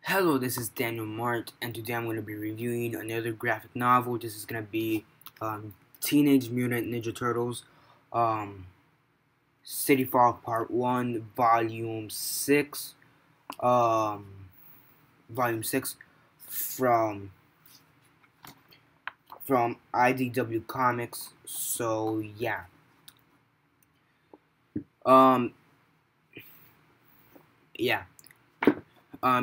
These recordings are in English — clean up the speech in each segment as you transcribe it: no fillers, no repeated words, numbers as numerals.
Hello, this is Daniel Mart, and today I'm going to be reviewing another graphic novel. This is going to be Teenage Mutant Ninja Turtles, um, City Fall Part 1, Volume 6, um, Volume 6 from IDW Comics. So, yeah. Um, yeah.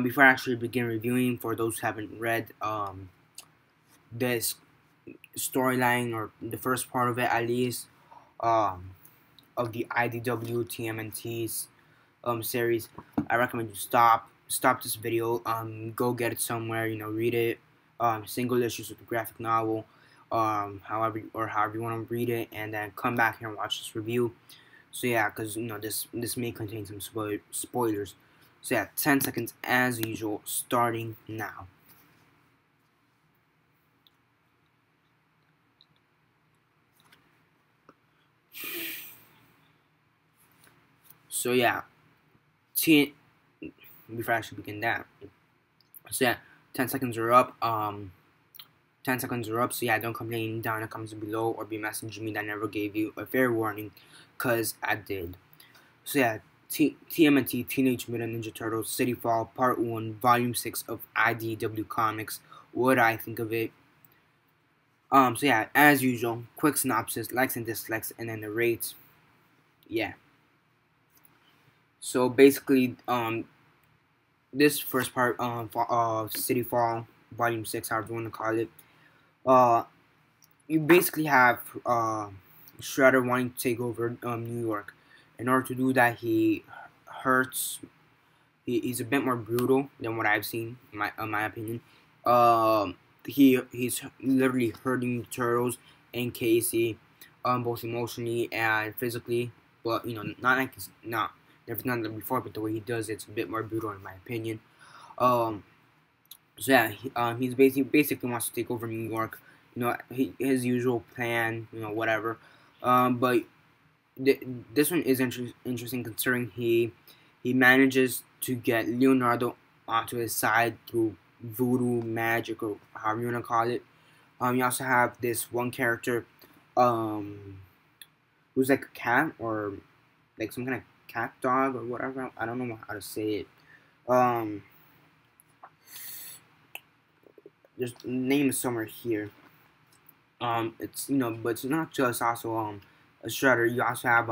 Before I actually begin reviewing, for those who haven't read this storyline, or the first part of it at least, um, of the IDW TMNT's series, I recommend you stop this video, go get it somewhere, read it, single issues with the graphic novel, however you want to read it, and then come back here and watch this review. So yeah, because this may contain some spoilers. So yeah, 10 seconds as usual, starting now. So yeah, before I actually begin that. So yeah, 10 seconds are up. 10 seconds are up. So yeah, don't complain down in the comments below or be messaging me that I never gave you a fair warning, because I did. So yeah, TMNT Teenage Mutant Ninja Turtles City Fall Part 1 Volume 6 of IDW Comics. What I think of it. So yeah, as usual, quick synopsis, likes and dislikes, and then the rates. Yeah. So basically, this first part of City Fall Volume 6, however you want to call it, you basically have Shredder wanting to take over New York. In order to do that, he hurts. He's a bit more brutal than what I've seen, in my opinion. He's literally hurting the Turtles and Casey, both emotionally and physically. But not like he's not never done that before. But the way he does it's a bit more brutal, in my opinion. So yeah, he's basically wants to take over New York. His usual plan. Whatever. But this one is interesting, considering he manages to get Leonardo onto his side through voodoo magic, or however you wanna call it. You also have this one character, um, who's like a cat, or like some kind of cat dog or whatever. I don't know how to say it. Um, there's the name is somewhere here. It's but it's not just also a Shredder. You also have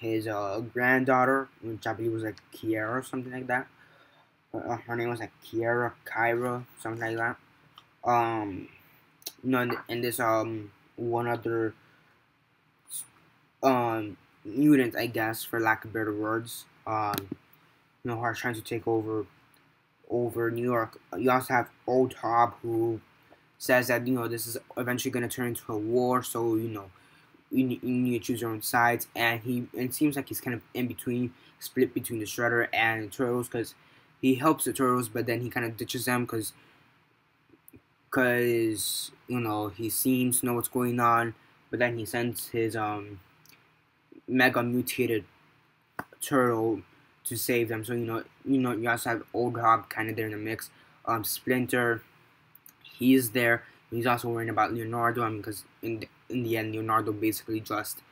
his granddaughter, which I believe was like Kiara or something like that. Her name was like Kyra, something like that. Um, and this one other mutant, I guess, for lack of better words. Who are trying to take over New York. You also have Old Hob, who says that this is eventually going to turn into a war, so you need to choose your own sides, and it seems like he's kind of in between, split between the Shredder and the Turtles, because he helps the Turtles, but then he kind of ditches them because he seems to know what's going on, but then he sends his mega mutated turtle to save them. So you also have Old Hob kind of there in the mix. Splinter, he's there. He's also worrying about Leonardo, because in the end, Leonardo basically just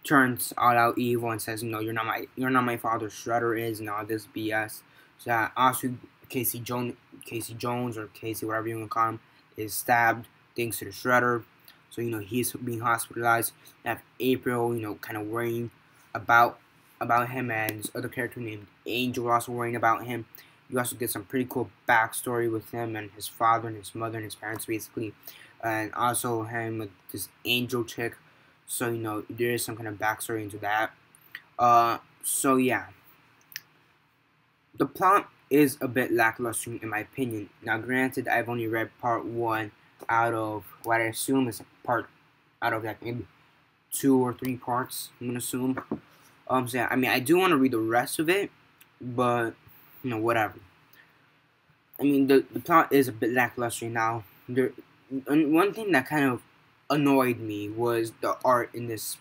turns all out evil and says, you're not my father. Shredder is, and all this BS. So also Casey Jones, or Casey, whatever you want to call him, is stabbed thanks to the Shredder. So he's being hospitalized. You have April, kind of worrying about him, and this other character named Angel also worrying about him. You also get some pretty cool backstory with him and his father and his mother and his parents, basically, and also him with this Angel chick. So there is some kind of backstory into that. So yeah, the plot is a bit lackluster in my opinion. Now, granted, I've only read part 1 out of what I assume is a part out of like maybe 2 or 3 parts, I'm gonna assume. So yeah, I mean, I do want to read the rest of it, but whatever. I mean, the plot is a bit lackluster now. One thing that kind of annoyed me was the art in this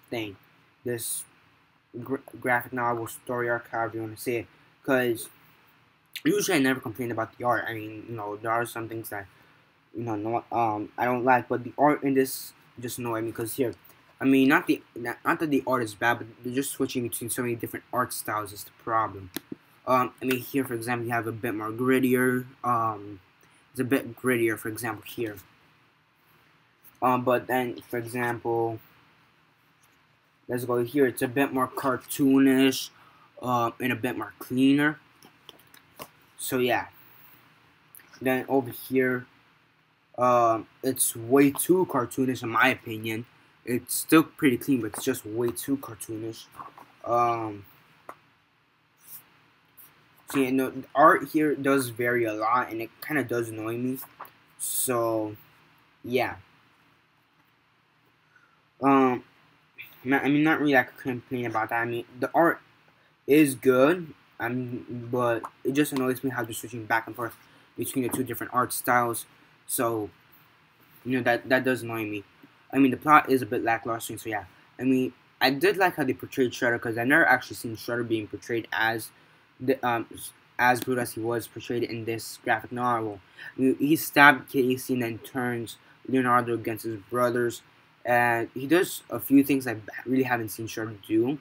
thing, this graphic novel, story arc, however you want to say it. Because usually I never complain about the art. I mean, there are some things that I don't like, but the art in this just annoy me because here, I mean, not that the art is bad, but they're just switching between so many different art styles is the problem. I mean, here for example, you have a bit more grittier. It's a bit grittier, for example, here. But then, for example, let's go here. It's a bit more cartoonish, and a bit more cleaner. So yeah. Then over here, it's way too cartoonish in my opinion. It's still pretty clean, but it's just way too cartoonish. So the art here does vary a lot, and it kind of does annoy me. So yeah. I mean, not really like complain about that. I mean, the art is good. But it just annoys me how they're switching back and forth between the two different art styles. So that does annoy me. I mean, the plot is a bit lackluster. So yeah. I mean, I did like how they portrayed Shredder because I've never actually seen Shredder being portrayed as as good as he was portrayed in this graphic novel. I mean, he stabbed Casey and then turns Leonardo against his brothers. And he does a few things I really haven't seen Shredder do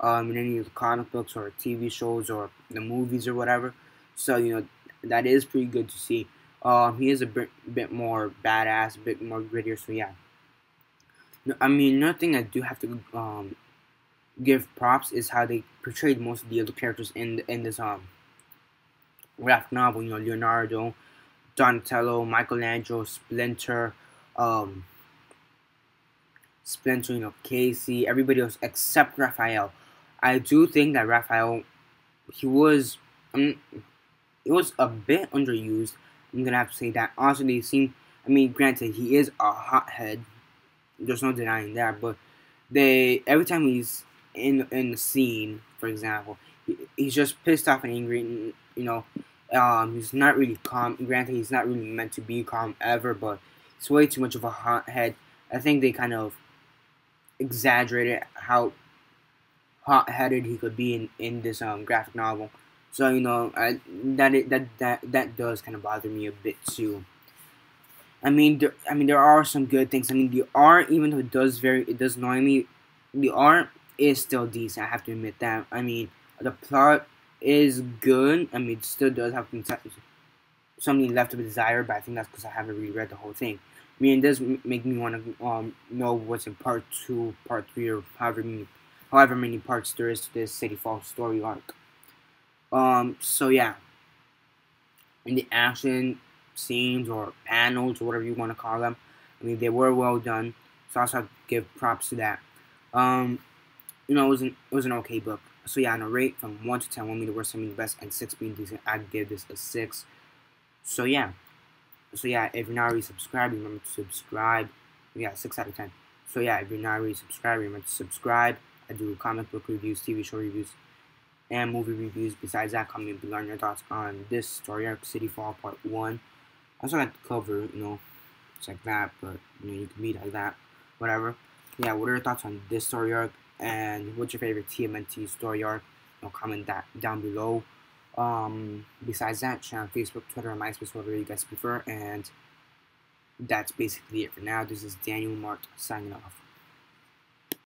in any of the comic books or TV shows or the movies or whatever. So, that is pretty good to see. He is a bit more badass, a bit more grittier, so yeah. I mean, another thing I do have to give props is how they portrayed most of the other characters in this graphic novel. Leonardo, Donatello, Michelangelo, Splinter, Casey, everybody else except Raphael. I do think that Raphael, he was it was a bit underused. I'm gonna have to say that. Also, they seem. I mean, granted, he is a hothead. There's no denying that. But every time he's in the scene, for example, he's just pissed off and angry. And, he's not really calm. Granted, he's not really meant to be calm ever, but it's way too much of a hothead. I think they kind of exaggerated how hot-headed he could be in this graphic novel. So that does kind of bother me a bit too. I mean, there are some good things. I mean, the art, even though it does annoy me, the art is still decent. I have to admit that. I mean, the plot is good. I mean, it still does have something left to be desired, but I think that's because I haven't really read the whole thing. I mean, it does make me want to know what's in part 2, part 3, or however many parts there is to this City Falls story arc. So yeah, in the action scenes or panels or whatever you want to call them, I mean, they were well done. So I also have to give props to that. It was an okay book. So yeah, on a rate from 1 to 10, 1 being the worst, 10 being the best, and 6 being decent, I'd give this a 6. So yeah, if you're not already subscribed, remember to subscribe. Yeah, 6 out of 10. So yeah, if you're not already subscribed, remember to subscribe. I do comic book reviews, TV show reviews, and movie reviews. Besides that, comment below your thoughts on this story arc, City Fall Part 1. I also like the cover, it's like that, but you can read like that, whatever. Yeah, what are your thoughts on this story arc, and what's your favorite TMNT story arc? Comment that down below. Besides that, share on Facebook, Twitter, and MySpace, whatever you guys prefer, and that's basically it for now. This is Daniel Mart signing off.